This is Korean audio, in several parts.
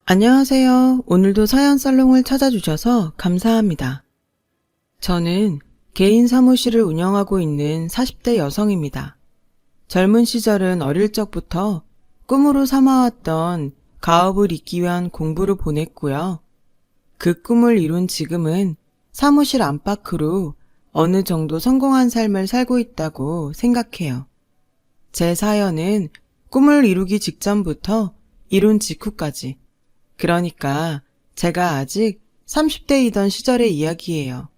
안녕하세요. 오늘도 사연살롱을 찾아주셔서 감사합니다. 저는 개인 사무실을 운영하고 있는 40대 여성입니다. 젊은 시절은 어릴 적부터 꿈으로 삼아왔던 가업을 잇기 위한 공부를 보냈고요. 그 꿈을 이룬 지금은 사무실 안팎으로 어느 정도 성공한 삶을 살고 있다고 생각해요. 제 사연은 꿈을 이루기 직전부터 이룬 직후까지, 그러니까 제가 아직 30대이던 시절의 이야기예요.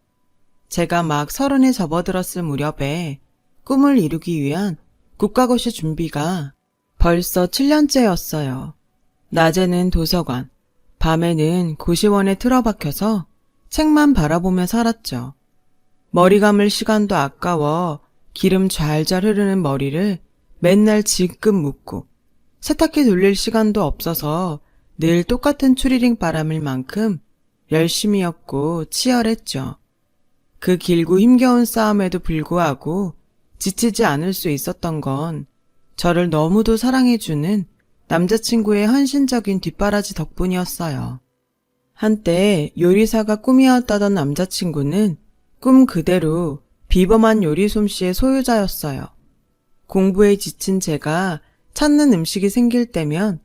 제가 막 30에 접어들었을 무렵에 꿈을 이루기 위한 국가고시 준비가 벌써 7년째였어요. 낮에는 도서관, 밤에는 고시원에 틀어박혀서 책만 바라보며 살았죠. 머리 감을 시간도 아까워 기름 잘잘 흐르는 머리를 맨날 질끈 묶고 세탁기 돌릴 시간도 없어서 늘 똑같은 추리링 바람일 만큼 열심히였고 치열했죠. 그 길고 힘겨운 싸움에도 불구하고 지치지 않을 수 있었던 건 저를 너무도 사랑해주는 남자친구의 헌신적인 뒷바라지 덕분이었어요. 한때 요리사가 꿈이었다던 남자친구는 꿈 그대로 비범한 요리 솜씨의 소유자였어요. 공부에 지친 제가 찾는 음식이 생길 때면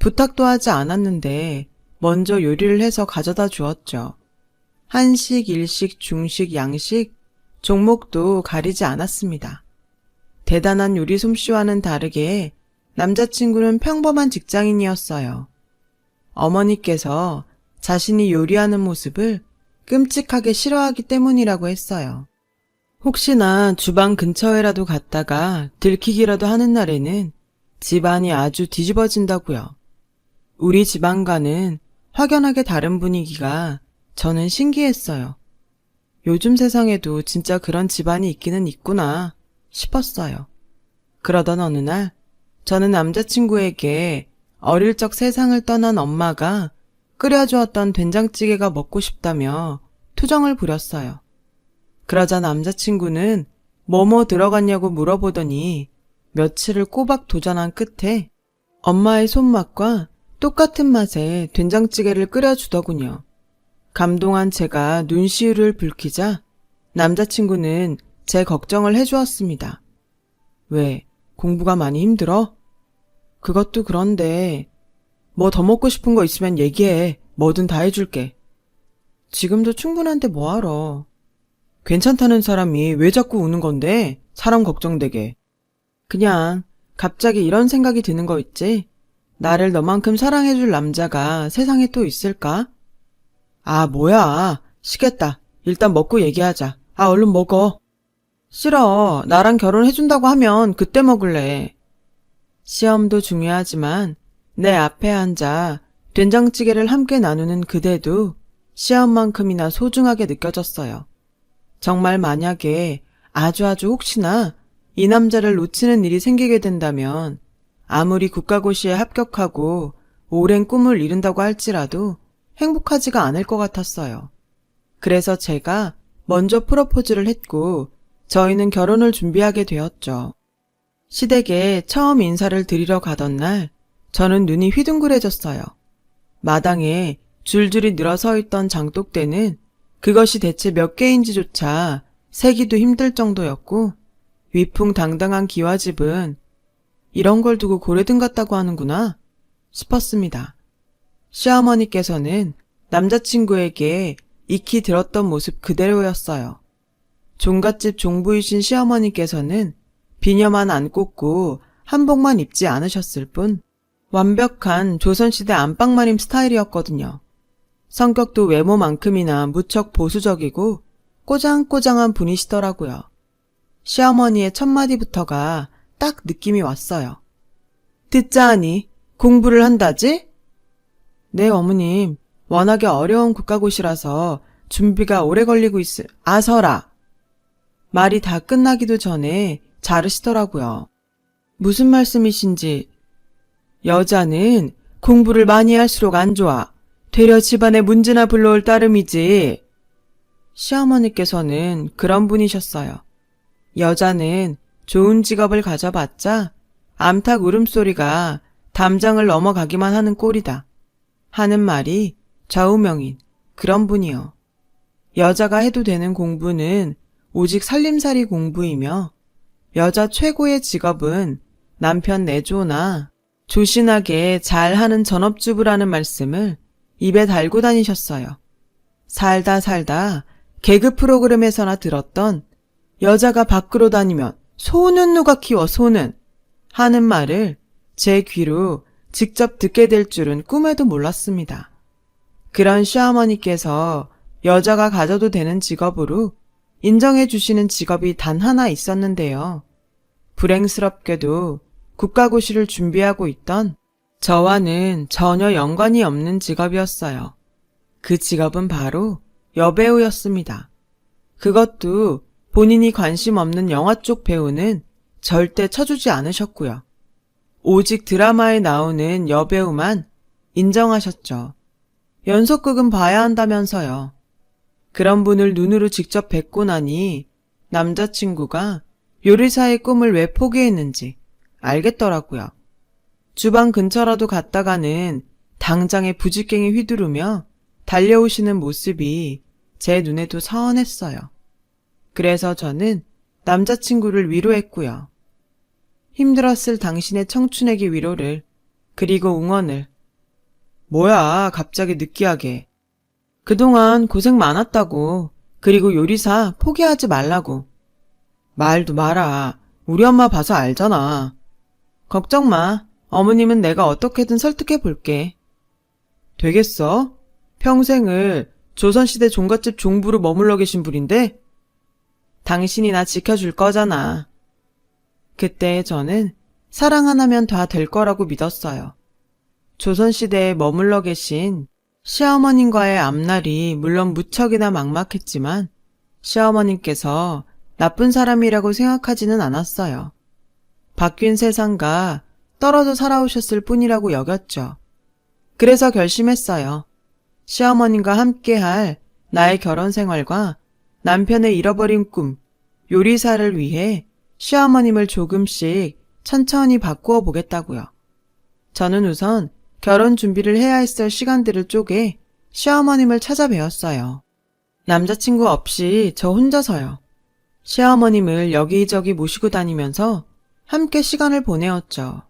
부탁도 하지 않았는데 먼저 요리를 해서 가져다 주었죠. 한식, 일식, 중식, 양식, 종목도 가리지 않았습니다. 대단한 요리 솜씨와는 다르게 남자친구는 평범한 직장인이었어요. 어머니께서 자신이 요리하는 모습을 끔찍하게 싫어하기 때문이라고 했어요. 혹시나 주방 근처에라도 갔다가 들키기라도 하는 날에는 집안이 아주 뒤집어진다고요. 우리 집안과는 확연하게 다른 분위기가 저는 신기했어요. 요즘 세상에도 진짜 그런 집안이 있기는 있구나 싶었어요. 그러던 어느 날 저는 남자친구에게 어릴 적 세상을 떠난 엄마가 끓여주었던 된장찌개가 먹고 싶다며 투정을 부렸어요. 그러자 남자친구는 뭐뭐 들어갔냐고 물어보더니 며칠을 꼬박 도전한 끝에 엄마의 손맛과 똑같은 맛의 된장찌개를 끓여주더군요. 감동한 제가 눈시울을 붉히자 남자친구는 제 걱정을 해주었습니다. 왜, 공부가 많이 힘들어? 그것도 그런데 뭐 더 먹고 싶은 거 있으면 얘기해. 뭐든 다 해줄게. 지금도 충분한데 뭐하러. 괜찮다는 사람이 왜 자꾸 우는 건데? 사람 걱정되게. 그냥 갑자기 이런 생각이 드는 거 있지? 나를 너만큼 사랑해줄 남자가 세상에 또 있을까? 아, 뭐야. 시겠다. 일단 먹고 얘기하자. 아, 얼른 먹어. 싫어. 나랑 결혼해준다고 하면 그때 먹을래. 시험도 중요하지만 내 앞에 앉아 된장찌개를 함께 나누는 그대도 시험만큼이나 소중하게 느껴졌어요. 정말 만약에 아주 혹시나 이 남자를 놓치는 일이 생기게 된다면 아무리 국가고시에 합격하고 오랜 꿈을 이룬다고 할지라도 행복하지가 않을 것 같았어요. 그래서 제가 먼저 프로포즈를 했고 저희는 결혼을 준비하게 되었죠. 시댁에 처음 인사를 드리러 가던 날 저는 눈이 휘둥그레졌어요. 마당에 줄줄이 늘어서 있던 장독대는 그것이 대체 몇 개인지조차 세기도 힘들 정도였고 위풍당당한 기와집은 이런 걸 두고 고래등 같다고 하는구나 싶었습니다. 시어머니께서는 남자친구에게 익히 들었던 모습 그대로였어요. 종갓집 종부이신 시어머니께서는 비녀만 안 꽂고 한복만 입지 않으셨을 뿐 완벽한 조선시대 안방마님 스타일이었거든요. 성격도 외모만큼이나 무척 보수적이고 꼬장꼬장한 분이시더라고요. 시어머니의 첫마디부터가 딱 느낌이 왔어요. 듣자 하니 공부를 한다지? 네, 어머님. 워낙에 어려운 국가고시라서 준비가 오래 걸리고 아서라. 말이 다 끝나기도 전에 자르시더라고요. 무슨 말씀이신지. 여자는 공부를 많이 할수록 안 좋아. 되려 집안에 문제나 불러올 따름이지. 시어머니께서는 그런 분이셨어요. 여자는 좋은 직업을 가져봤자 암탉 울음소리가 담장을 넘어가기만 하는 꼴이다. 하는 말이 좌우명인 그런 분이요. 여자가 해도 되는 공부는 오직 살림살이 공부이며 여자 최고의 직업은 남편 내조나 조신하게 잘하는 전업주부라는 말씀을 입에 달고 다니셨어요. 살다 살다 개그 프로그램에서나 들었던 여자가 밖으로 다니면 소는 누가 키워 소는 하는 말을 제 귀로 직접 듣게 될 줄은 꿈에도 몰랐습니다. 그런 시어머니께서 여자가 가져도 되는 직업으로 인정해 주시는 직업이 단 하나 있었는데요. 불행스럽게도 국가고시를 준비하고 있던 저와는 전혀 연관이 없는 직업이었어요. 그 직업은 바로 여배우였습니다. 그것도 본인이 관심 없는 영화 쪽 배우는 절대 쳐주지 않으셨고요. 오직 드라마에 나오는 여배우만 인정하셨죠. 연속극은 봐야 한다면서요. 그런 분을 눈으로 직접 뵙고 나니 남자친구가 요리사의 꿈을 왜 포기했는지 알겠더라고요. 주방 근처라도 갔다가는 당장에 부직갱이 휘두르며 달려오시는 모습이 제 눈에도 서운했어요. 그래서 저는 남자친구를 위로했고요. 힘들었을 당신의 청춘에게 위로를, 그리고 응원을. 뭐야, 갑자기 느끼하게. 그동안 고생 많았다고. 그리고 요리사 포기하지 말라고. 말도 마라. 우리 엄마 봐서 알잖아. 걱정 마. 어머님은 내가 어떻게든 설득해 볼게. 되겠어? 평생을 조선시대 종갓집 종부로 머물러 계신 분인데? 당신이 나 지켜줄 거잖아. 그때 저는 사랑 하나면 다 될 거라고 믿었어요. 조선시대에 머물러 계신 시어머님과의 앞날이 물론 무척이나 막막했지만 시어머님께서 나쁜 사람이라고 생각하지는 않았어요. 바뀐 세상과 떨어져 살아오셨을 뿐이라고 여겼죠. 그래서 결심했어요. 시어머님과 함께할 나의 결혼 생활과 남편의 잃어버린 꿈, 요리사를 위해 시어머님을 조금씩 천천히 바꾸어 보겠다고요. 저는 우선 결혼 준비를 해야 했을 시간들을 쪼개 시어머님을 찾아뵈었어요. 남자친구 없이 저 혼자서요. 시어머님을 여기저기 모시고 다니면서 함께 시간을 보내었죠.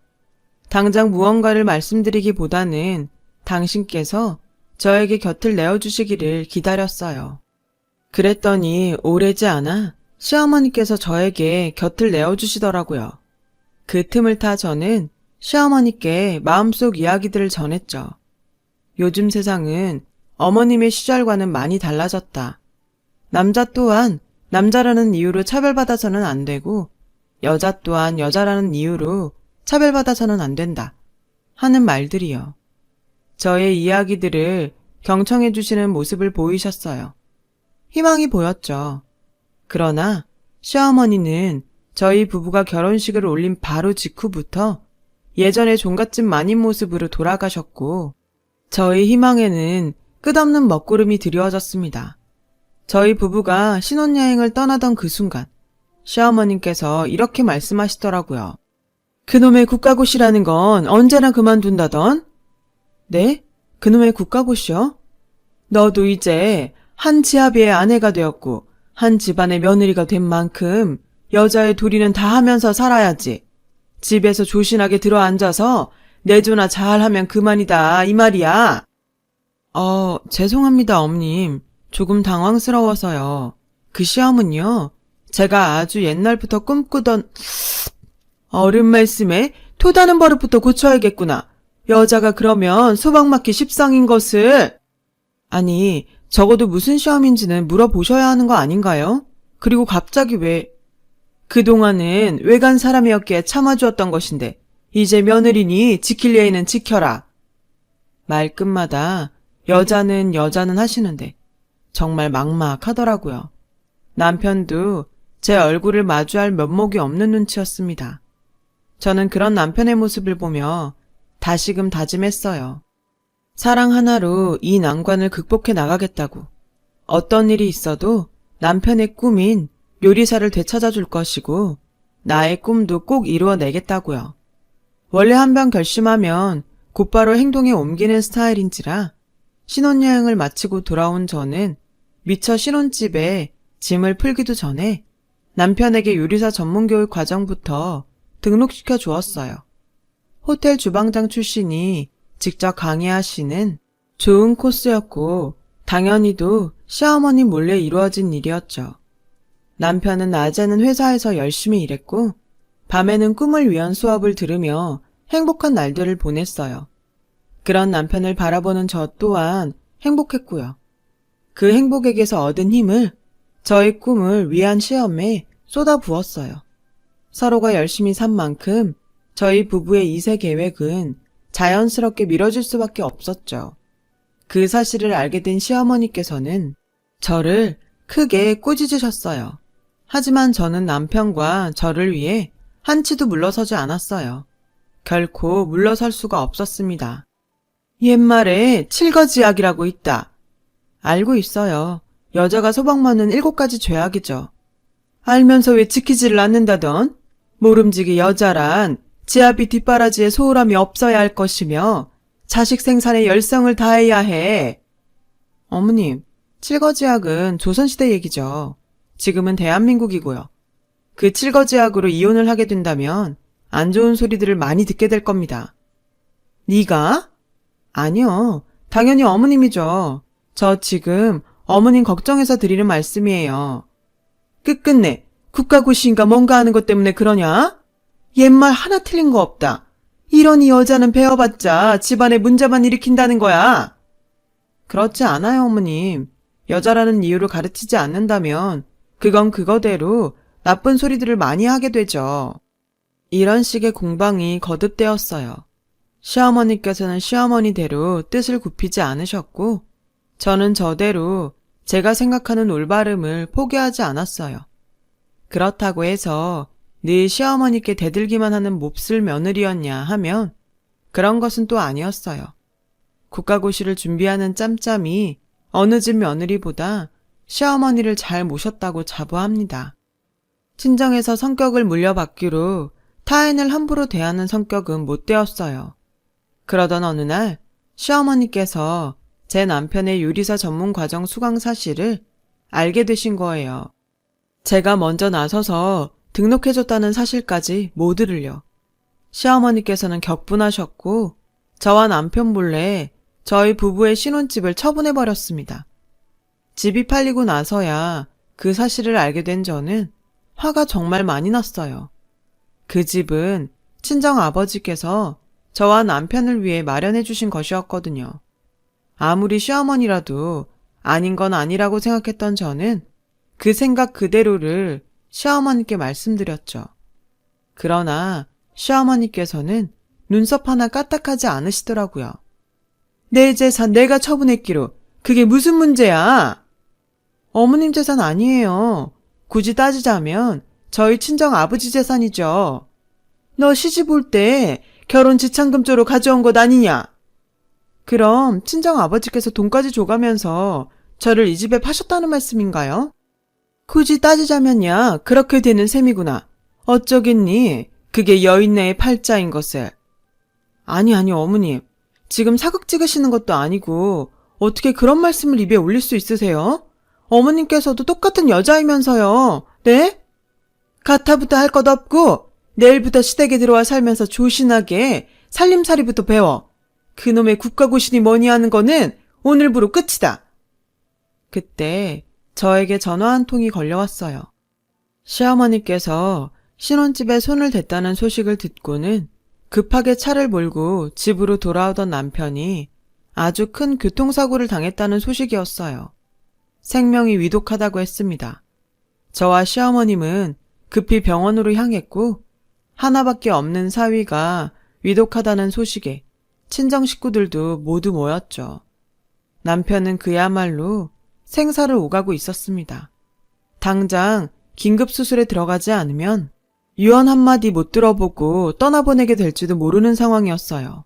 당장 무언가를 말씀드리기보다는 당신께서 저에게 곁을 내어주시기를 기다렸어요. 그랬더니 오래지 않아 시어머니께서 저에게 곁을 내어주시더라고요. 그 틈을 타 저는 시어머니께 마음속 이야기들을 전했죠. 요즘 세상은 어머님의 시절과는 많이 달라졌다. 남자 또한 남자라는 이유로 차별받아서는 안 되고 여자 또한 여자라는 이유로 차별받아서는 안 된다. 하는 말들이요. 저의 이야기들을 경청해 주시는 모습을 보이셨어요. 희망이 보였죠. 그러나 시어머니는 저희 부부가 결혼식을 올린 바로 직후부터 예전의 종갓집 마님 모습으로 돌아가셨고 저희 희망에는 끝없는 먹구름이 드리워졌습니다. 저희 부부가 신혼여행을 떠나던 그 순간 시어머님께서 이렇게 말씀하시더라고요. 그놈의 국가고시라는 건 언제나 그만둔다던? 네? 그놈의 국가고시요? 너도 이제 한 지아비의 아내가 되었고 한 집안의 며느리가 된 만큼 여자의 도리는 다 하면서 살아야지. 집에서 조신하게 들어앉아서 내조나 잘하면 그만이다 이 말이야. 죄송합니다 엄님. 조금 당황스러워서요. 그 시험은요. 제가 아주 옛날부터 꿈꾸던 어른 말씀에 토다는 버릇부터 고쳐야겠구나. 여자가 그러면 소방 맞기 십상인 것을. 아니 적어도 무슨 시험인지는 물어보셔야 하는 거 아닌가요? 그리고 갑자기 왜. 그동안은 외간 사람이었기에 참아주었던 것인데 이제 며느리니 지킬 예의는 지켜라. 말끝마다 여자는 하시는데 정말 막막하더라고요. 남편도 제 얼굴을 마주할 면목이 없는 눈치였습니다. 저는 그런 남편의 모습을 보며 다시금 다짐했어요. 사랑 하나로 이 난관을 극복해 나가겠다고. 어떤 일이 있어도 남편의 꿈인 요리사를 되찾아 줄 것이고 나의 꿈도 꼭 이루어내겠다고요. 원래 한 번 결심하면 곧바로 행동에 옮기는 스타일인지라 신혼여행을 마치고 돌아온 저는 미처 신혼집에 짐을 풀기도 전에 남편에게 요리사 전문교육 과정부터 등록시켜 주었어요. 호텔 주방장 출신이 직접 강의하시는 좋은 코스였고 당연히도 시어머니 몰래 이루어진 일이었죠. 남편은 낮에는 회사에서 열심히 일했고 밤에는 꿈을 위한 수업을 들으며 행복한 날들을 보냈어요. 그런 남편을 바라보는 저 또한 행복했고요. 그 행복에게서 얻은 힘을 저의 꿈을 위한 시험에 쏟아부었어요. 서로가 열심히 산 만큼 저희 부부의 2세 계획은 자연스럽게 미뤄질 수밖에 없었죠. 그 사실을 알게 된 시어머니께서는 저를 크게 꾸짖으셨어요. 하지만 저는 남편과 저를 위해 한치도 물러서지 않았어요. 결코 물러설 수가 없었습니다. 옛말에 칠거지약이라고 있다. 알고 있어요. 여자가 소박마는 7가지 죄악이죠. 알면서 왜 지키지를 않는다던? 모름지기 여자란 지 앞이 뒷바라지에 소홀함이 없어야 할 것이며 자식 생산에 열성을 다해야 해. 어머님, 칠거지약은 조선시대 얘기죠. 지금은 대한민국이고요. 그 칠거지약으로 이혼을 하게 된다면 안 좋은 소리들을 많이 듣게 될 겁니다. 네가? 아니요. 당연히 어머님이죠. 저 지금 어머님 걱정해서 드리는 말씀이에요. 끝끝내 국가고시인가 뭔가 하는 것 때문에 그러냐? 옛말 하나 틀린 거 없다. 이러니 여자는 배워봤자 집안에 문제만 일으킨다는 거야. 그렇지 않아요, 어머님. 여자라는 이유로 가르치지 않는다면 그건 그거대로 나쁜 소리들을 많이 하게 되죠. 이런 식의 공방이 거듭되었어요. 시어머니께서는 시어머니대로 뜻을 굽히지 않으셨고 저는 저대로 제가 생각하는 올바름을 포기하지 않았어요. 그렇다고 해서 늘 시어머니께 대들기만 하는 몹쓸 며느리였냐 하면 그런 것은 또 아니었어요. 국가고시를 준비하는 짬짬이 어느 집 며느리보다 시어머니를 잘 모셨다고 자부합니다. 친정에서 성격을 물려받기로 타인을 함부로 대하는 성격은 못 되었어요. 그러던 어느 날 시어머니께서 제 남편의 요리사 전문 과정 수강 사실을 알게 되신 거예요. 제가 먼저 나서서 등록해줬다는 사실까지 모두를요. 시어머니께서는 격분하셨고 저와 남편 몰래 저희 부부의 신혼집을 처분해버렸습니다. 집이 팔리고 나서야 그 사실을 알게 된 저는 화가 정말 많이 났어요. 그 집은 친정 아버지께서 저와 남편을 위해 마련해 주신 것이었거든요. 아무리 시어머니라도 아닌 건 아니라고 생각했던 저는 그 생각 그대로를 시어머니께 말씀드렸죠. 그러나 시어머니께서는 눈썹 하나 까딱하지 않으시더라고요. 내 재산 내가 처분했기로 그게 무슨 문제야? 어머님 재산 아니에요. 굳이 따지자면 저희 친정 아버지 재산이죠. 너 시집 올 때 결혼 지참금 쪽으로 가져온 것 아니냐? 그럼 친정 아버지께서 돈까지 줘가면서 저를 이 집에 파셨다는 말씀인가요? 굳이 따지자면야 그렇게 되는 셈이구나. 어쩌겠니? 그게 여인네의 팔자인 것을. 아니 어머님. 지금 사극 찍으시는 것도 아니고 어떻게 그런 말씀을 입에 올릴 수 있으세요? 어머님께서도 똑같은 여자이면서요. 네? 가타부터 할 것 없고 내일부터 시댁에 들어와 살면서 조신하게 살림살이부터 배워. 그놈의 국가고시니 뭐니 하는 거는 오늘부로 끝이다. 그때 저에게 전화 한 통이 걸려왔어요. 시어머니께서 신혼집에 손을 댔다는 소식을 듣고는 급하게 차를 몰고 집으로 돌아오던 남편이 아주 큰 교통사고를 당했다는 소식이었어요. 생명이 위독하다고 했습니다. 저와 시어머님은 급히 병원으로 향했고 하나밖에 없는 사위가 위독하다는 소식에 친정 식구들도 모두 모였죠. 남편은 그야말로 생사를 오가고 있었습니다. 당장 긴급수술에 들어가지 않으면 유언 한마디 못 들어보고 떠나보내게 될지도 모르는 상황이었어요.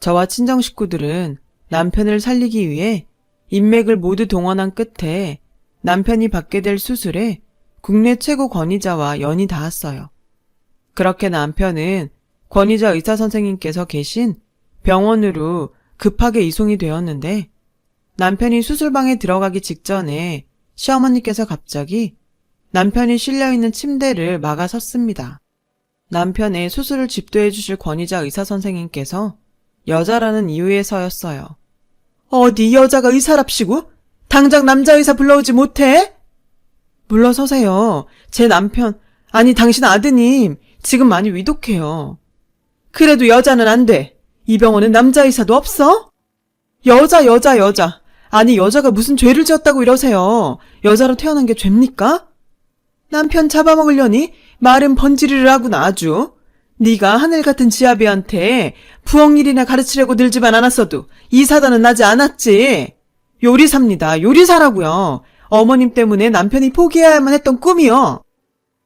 저와 친정 식구들은 남편을 살리기 위해 인맥을 모두 동원한 끝에 남편이 받게 될 수술에 국내 최고 권위자와 연이 닿았어요. 그렇게 남편은 권위자 의사선생님께서 계신 병원으로 급하게 이송이 되었는데 남편이 수술방에 들어가기 직전에 시어머니께서 갑자기 남편이 실려있는 침대를 막아섰습니다. 남편의 수술을 집도해 주실 권위자 의사선생님께서 여자라는 이유에서였어요. 어디 여자가 의사랍시고? 당장 남자 의사 불러오지 못해? 물러서세요. 제 남편, 아니 당신 아드님 지금 많이 위독해요. 그래도 여자는 안 돼. 이 병원엔 남자 의사도 없어? 여자. 아니 여자가 무슨 죄를 지었다고 이러세요. 여자로 태어난 게 죄입니까? 남편 잡아먹으려니 말은 번지르르 하구나 아주. 네가 하늘 같은 지아비한테 부엌일이나 가르치려고 늘지만 않았어도 이 사단은 나지 않았지. 요리사입니다. 요리사라고요. 어머님 때문에 남편이 포기해야만 했던 꿈이요.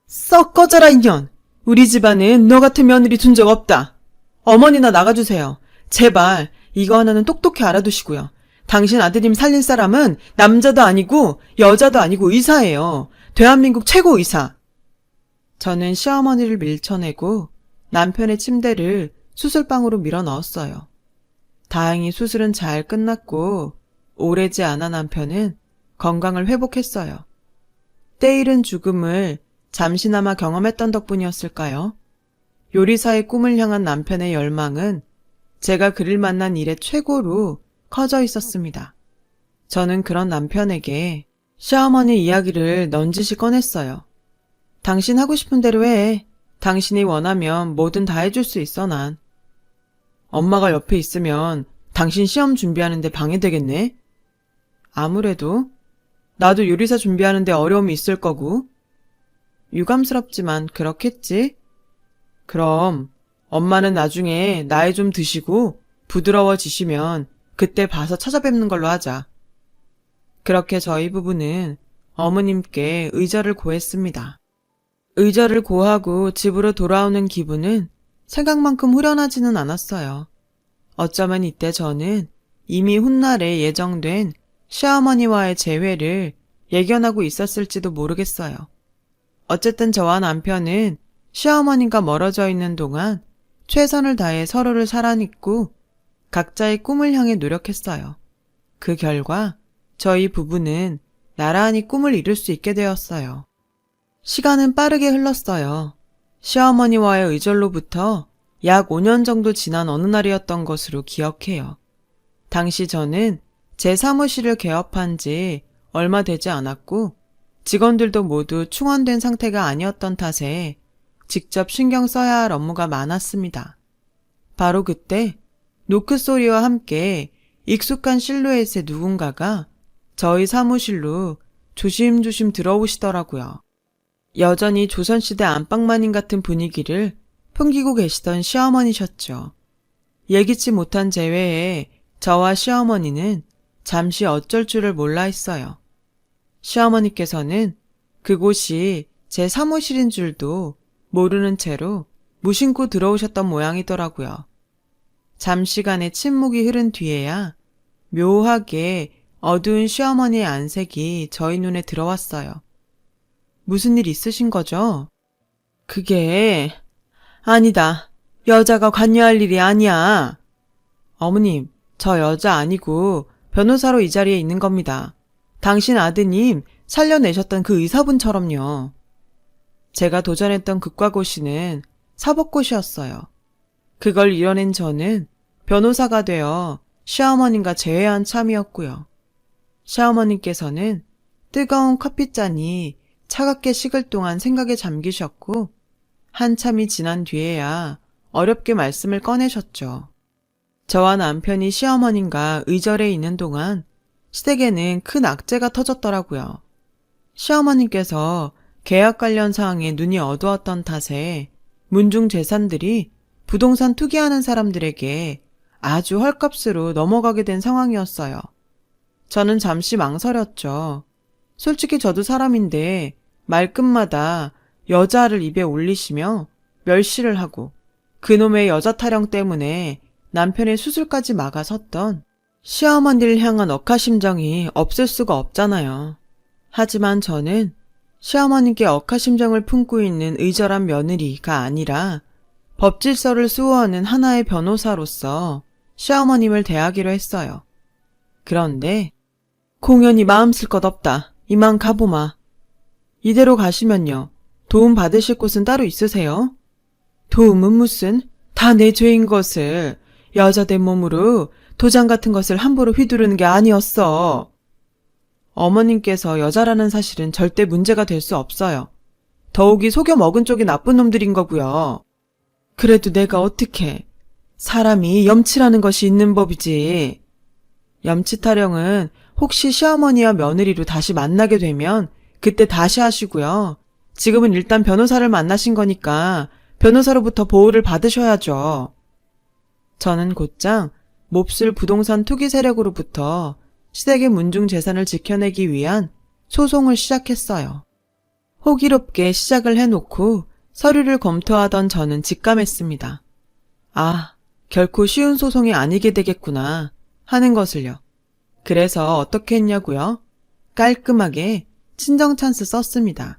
썩 꺼져라 인연. 우리 집안은 너 같은 며느리 둔 적 없다. 어머니나 나가주세요. 제발 이거 하나는 똑똑히 알아두시고요. 당신 아드님 살린 사람은 남자도 아니고 여자도 아니고 의사예요. 대한민국 최고 의사. 저는 시어머니를 밀쳐내고 남편의 침대를 수술방으로 밀어 넣었어요. 다행히 수술은 잘 끝났고 오래지 않아 남편은 건강을 회복했어요. 때이른 죽음을 잠시나마 경험했던 덕분이었을까요? 요리사의 꿈을 향한 남편의 열망은 제가 그를 만난 이래 최고로 커져 있었습니다. 저는 그런 남편에게 시어머니 이야기를 넌지시 꺼냈어요. 당신 하고 싶은 대로 해. 당신이 원하면 뭐든 다 해줄 수 있어 난. 엄마가 옆에 있으면 당신 시험 준비하는데 방해되겠네? 아무래도 나도 요리사 준비하는데 어려움이 있을 거고. 유감스럽지만 그렇겠지? 그럼 엄마는 나중에 나이 좀 드시고 부드러워지시면 그때 봐서 찾아뵙는 걸로 하자. 그렇게 저희 부부는 어머님께 의절을 고했습니다. 의절을 고하고 집으로 돌아오는 기분은 생각만큼 후련하지는 않았어요. 어쩌면 이때 저는 이미 훗날에 예정된 시어머니와의 재회를 예견하고 있었을지도 모르겠어요. 어쨌든 저와 남편은 시어머니가 멀어져 있는 동안 최선을 다해 서로를 사랑했고 각자의 꿈을 향해 노력했어요. 그 결과 저희 부부는 나란히 꿈을 이룰 수 있게 되었어요. 시간은 빠르게 흘렀어요. 시어머니와의 의절로부터 약 5년 정도 지난 어느 날이었던 것으로 기억해요. 당시 저는 제 사무실을 개업한 지 얼마 되지 않았고 직원들도 모두 충원된 상태가 아니었던 탓에 직접 신경 써야 할 업무가 많았습니다. 바로 그때 노크 소리와 함께 익숙한 실루엣의 누군가가 저희 사무실로 조심조심 들어오시더라고요. 여전히 조선시대 안방마님 같은 분위기를 풍기고 계시던 시어머니셨죠. 예기치 못한 재회에 저와 시어머니는 잠시 어쩔 줄을 몰라 했어요. 시어머니께서는 그곳이 제 사무실인 줄도 모르는 채로 무심코 들어오셨던 모양이더라고요. 잠시간의 침묵이 흐른 뒤에야 묘하게 어두운 시어머니의 안색이 저희 눈에 들어왔어요. 무슨 일 있으신 거죠? 그게... 아니다. 여자가 관여할 일이 아니야. 어머님, 저 여자 아니고 변호사로 이 자리에 있는 겁니다. 당신 아드님 살려내셨던 그 의사분처럼요. 제가 도전했던 극과고시는 사법고시였어요. 그걸 이뤄낸 저는 변호사가 되어 시어머님과 재회한 참이었고요. 시어머님께서는 뜨거운 커피잔이 차갑게 식을 동안 생각에 잠기셨고 한참이 지난 뒤에야 어렵게 말씀을 꺼내셨죠. 저와 남편이 시어머님과 의절에 있는 동안 시댁에는 큰 악재가 터졌더라고요. 시어머님께서 계약 관련 사항에 눈이 어두웠던 탓에 문중 재산들이 부동산 투기하는 사람들에게 아주 헐값으로 넘어가게 된 상황이었어요. 저는 잠시 망설였죠. 솔직히 저도 사람인데 말끝마다 여자를 입에 올리시며 멸시를 하고 그놈의 여자 타령 때문에 남편의 수술까지 막아섰던 시어머니를 향한 억하심정이 없을 수가 없잖아요. 하지만 저는 시어머니께 억하심정을 품고 있는 의절한 며느리가 아니라 법질서를 수호하는 하나의 변호사로서 시어머님을 대하기로 했어요. 그런데 공연히 마음 쓸 것 없다. 이만 가보마. 이대로 가시면요. 도움 받으실 곳은 따로 있으세요? 도움은 무슨? 다 내 죄인 것을. 여자 된 몸으로 도장 같은 것을 함부로 휘두르는 게 아니었어. 어머님께서 여자라는 사실은 절대 문제가 될 수 없어요. 더욱이 속여 먹은 쪽이 나쁜 놈들인 거고요. 그래도 내가 어떻게. 사람이 염치라는 것이 있는 법이지. 염치 타령은 혹시 시어머니와 며느리로 다시 만나게 되면 그때 다시 하시고요. 지금은 일단 변호사를 만나신 거니까 변호사로부터 보호를 받으셔야죠. 저는 곧장 몹쓸 부동산 투기 세력으로부터 시댁의 문중 재산을 지켜내기 위한 소송을 시작했어요. 호기롭게 시작을 해놓고 서류를 검토하던 저는 직감했습니다. 아, 결코 쉬운 소송이 아니게 되겠구나 하는 것을요. 그래서 어떻게 했냐고요? 깔끔하게 친정 찬스 썼습니다.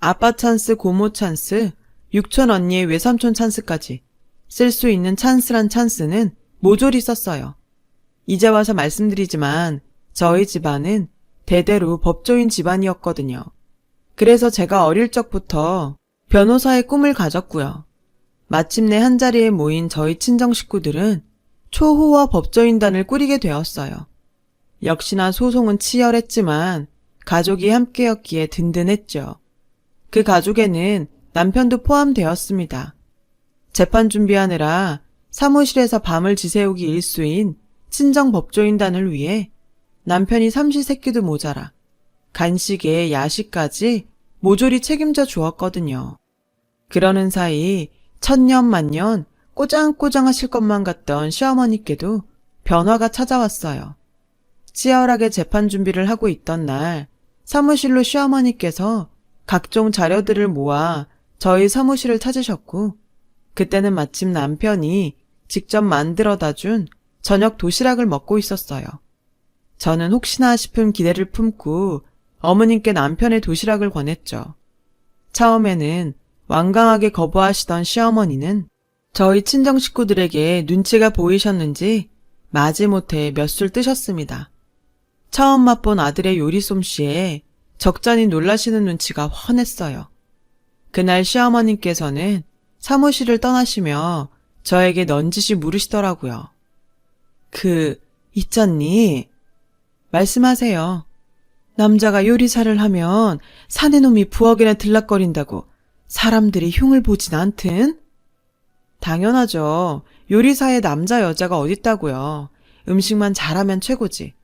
아빠 찬스, 고모 찬스, 육촌 언니의 외삼촌 찬스까지 쓸 수 있는 찬스란 찬스는 모조리 썼어요. 이제 와서 말씀드리지만 저희 집안은 대대로 법조인 집안이었거든요. 그래서 제가 어릴 적부터 변호사의 꿈을 가졌고요. 마침내 한자리에 모인 저희 친정 식구들은 초호화 법조인단을 꾸리게 되었어요. 역시나 소송은 치열했지만 가족이 함께였기에 든든했죠. 그 가족에는 남편도 포함되었습니다. 재판 준비하느라 사무실에서 밤을 지새우기 일수인 친정 법조인단을 위해 남편이 삼시세끼도 모자라 간식에 야식까지 모조리 책임져 주었거든요. 그러는 사이 천년만년 꼬장꼬장하실 것만 같던 시어머니께도 변화가 찾아왔어요. 치열하게 재판 준비를 하고 있던 날 사무실로 시어머니께서 각종 자료들을 모아 저희 사무실을 찾으셨고 그때는 마침 남편이 직접 만들어다 준 저녁 도시락을 먹고 있었어요. 저는 혹시나 싶은 기대를 품고 어머님께 남편의 도시락을 권했죠. 처음에는 완강하게 거부하시던 시어머니는 저희 친정 식구들에게 눈치가 보이셨는지 마지못해 몇 술 뜨셨습니다. 처음 맛본 아들의 요리 솜씨에 적잖이 놀라시는 눈치가 훤했어요. 그날 시어머님께서는 사무실을 떠나시며 저에게 넌지시 물으시더라고요. 있잖니? 말씀하세요. 남자가 요리사를 하면 사내놈이 부엌에나 들락거린다고 사람들이 흉을 보진 않든? 당연하죠. 요리사에 남자 여자가 어딨다고요. 음식만 잘하면 최고지.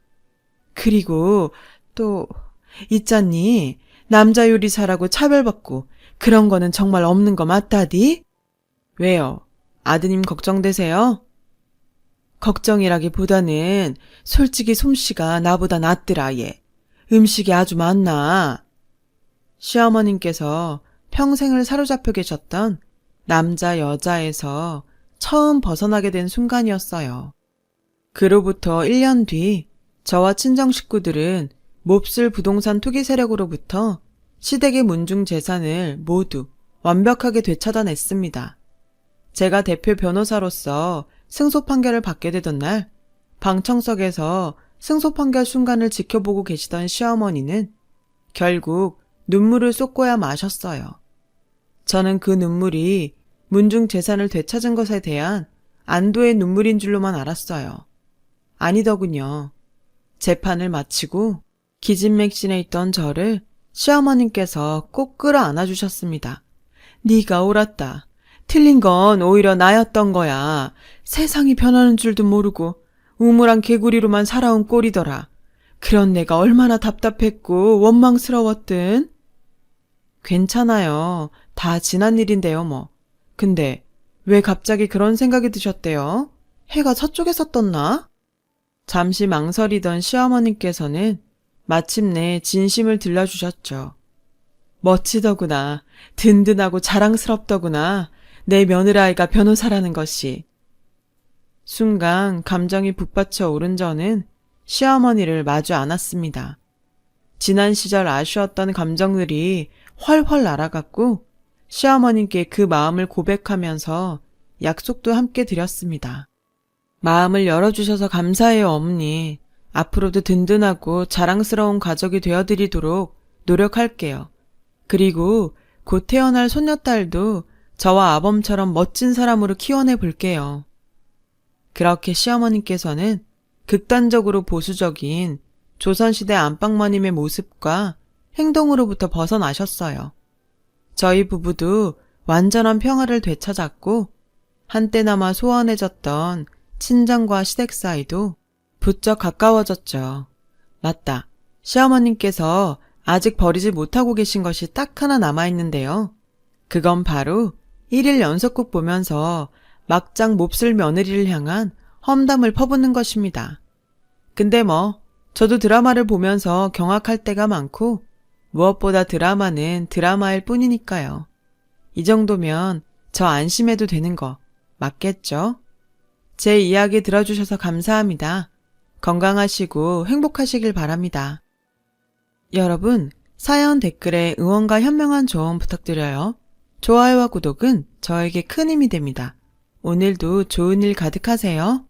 그리고 또 있잖니? 남자 요리사라고 차별받고 그런 거는 정말 없는 거 맞다디? 왜요? 아드님 걱정되세요? 걱정이라기보다는 솔직히 솜씨가 나보다 낫더라 얘. 음식이 아주 많나. 시어머님께서 평생을 사로잡혀 계셨던 남자 여자에서 처음 벗어나게 된 순간이었어요. 그로부터 1년 뒤 저와 친정 식구들은 몹쓸 부동산 투기 세력으로부터 시댁의 문중 재산을 모두 완벽하게 되찾아냈습니다. 제가 대표 변호사로서 승소 판결을 받게 되던 날 방청석에서 승소 판결 순간을 지켜보고 계시던 시어머니는 결국 눈물을 쏟고야 마셨어요. 저는 그 눈물이 문중 재산을 되찾은 것에 대한 안도의 눈물인 줄로만 알았어요. 아니더군요. 재판을 마치고 기진맥진해 있던 저를 시어머님께서 꼭 끌어안아 주셨습니다. 네가 옳았다. 틀린 건 오히려 나였던 거야. 세상이 변하는 줄도 모르고 우물안 개구리로만 살아온 꼴이더라. 그런 내가 얼마나 답답했고 원망스러웠든. 괜찮아요. 다 지난 일인데요 뭐. 근데 왜 갑자기 그런 생각이 드셨대요? 해가 서쪽에서 떴나? 잠시 망설이던 시어머님께서는 마침내 진심을 들려주셨죠. 멋지더구나. 든든하고 자랑스럽더구나. 내 며느라이가 변호사라는 것이. 순간 감정이 북받쳐 오른 저는 시어머니를 마주 안았습니다. 지난 시절 아쉬웠던 감정들이 훨훨 날아갔고 시어머님께 그 마음을 고백하면서 약속도 함께 드렸습니다. 마음을 열어주셔서 감사해요, 어머니. 앞으로도 든든하고 자랑스러운 가족이 되어드리도록 노력할게요. 그리고 곧 태어날 손녀딸도 저와 아범처럼 멋진 사람으로 키워내 볼게요. 그렇게 시어머님께서는 극단적으로 보수적인 조선시대 안방마님의 모습과 행동으로부터 벗어나셨어요. 저희 부부도 완전한 평화를 되찾았고 한때나마 소원해졌던 친정과 시댁 사이도 부쩍 가까워졌죠. 맞다. 시어머님께서 아직 버리지 못하고 계신 것이 딱 하나 남아있는데요. 그건 바로 1일 연속극 보면서 막장 몹쓸 며느리를 향한 험담을 퍼붓는 것입니다. 근데 저도 드라마를 보면서 경악할 때가 많고 무엇보다 드라마는 드라마일 뿐이니까요. 이 정도면 저 안심해도 되는 거 맞겠죠? 제 이야기 들어주셔서 감사합니다. 건강하시고 행복하시길 바랍니다. 여러분, 사연 댓글에 응원과 현명한 조언 부탁드려요. 좋아요와 구독은 저에게 큰 힘이 됩니다. 오늘도 좋은 일 가득하세요.